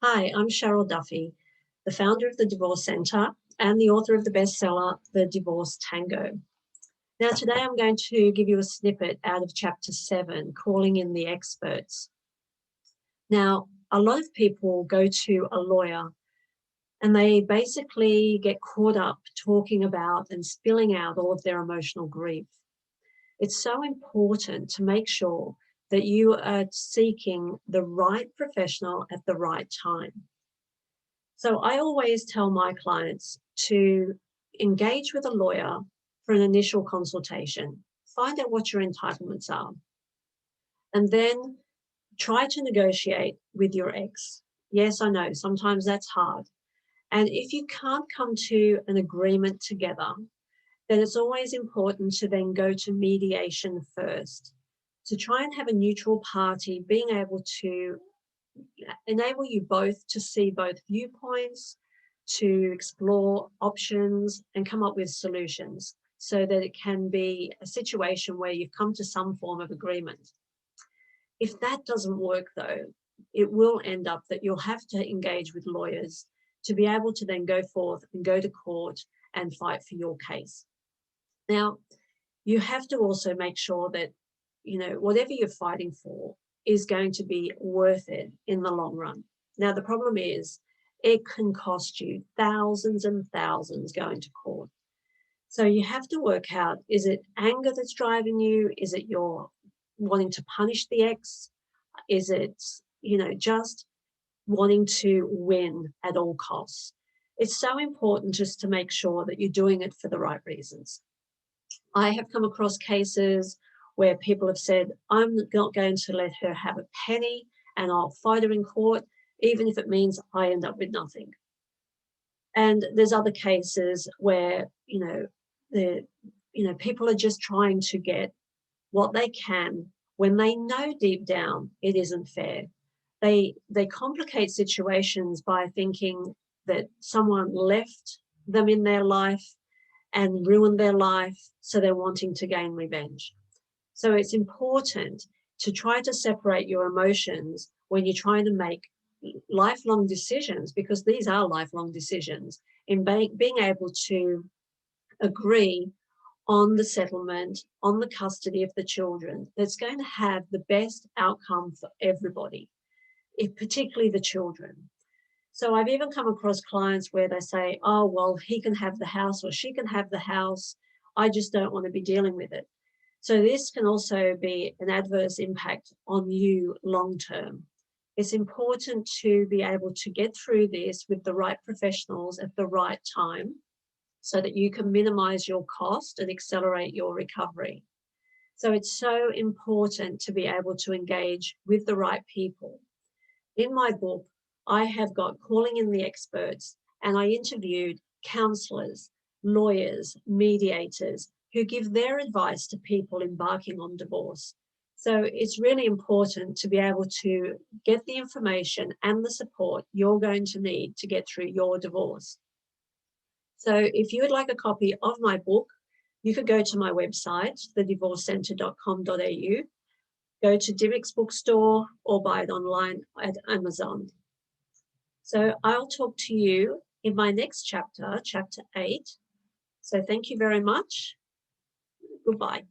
Hi, I'm Cheryl Duffy, the founder of the Divorce Center and the author of the bestseller, The Divorce Tango. Now, today I'm going to give you a snippet out of chapter 7, Calling in the Experts. Now, a lot of people go to a lawyer and they basically get caught up talking about and spilling out all of their emotional grief. It's so important to make sure that you are seeking the right professional at the right time. So I always tell my clients to engage with a lawyer for an initial consultation, find out what your entitlements are, and then try to negotiate with your ex. Yes, I know, sometimes that's hard. And if you can't come to an agreement together, then it's always important to then go to mediation first, to try and have a neutral party being able to enable you both to see both viewpoints, to explore options and come up with solutions so that it can be a situation where you've come to some form of agreement. If that doesn't work though, it will end up that you'll have to engage with lawyers to be able to then go forth and go to court and fight for your case. Now, you have to also make sure that, whatever you're fighting for is going to be worth it in the long run. Now, the problem is it can cost you thousands and thousands going to court. So you have to work out, is it anger that's driving you? Is it you're wanting to punish the ex? Is it, just wanting to win at all costs? It's so important just to make sure that you're doing it for the right reasons. I have come across cases where people have said, I'm not going to let her have a penny and I'll fight her in court, even if it means I end up with nothing. And there's other cases where, people are just trying to get what they can when they know deep down it isn't fair. They complicate situations by thinking that someone left them in their life and ruined their life, so they're wanting to gain revenge. So it's important to try to separate your emotions when you're trying to make lifelong decisions, because these are lifelong decisions, in being able to agree on the settlement, on the custody of the children, that's going to have the best outcome for everybody, particularly the children. So I've even come across clients where they say, oh, well, he can have the house or she can have the house. I just don't want to be dealing with it. So this can also be an adverse impact on you long term. It's important to be able to get through this with the right professionals at the right time so that you can minimize your cost and accelerate your recovery. So it's so important to be able to engage with the right people. In my book, I have got Calling in the Experts, and I interviewed counselors, lawyers, mediators who give their advice to people embarking on divorce. So it's really important to be able to get the information and the support you're going to need to get through your divorce. So if you would like a copy of my book, you could go to my website, thedivorcecenter.com.au, go to Dimmick's bookstore or buy it online at Amazon. So I'll talk to you in my next chapter, chapter 8. So thank you very much. Goodbye.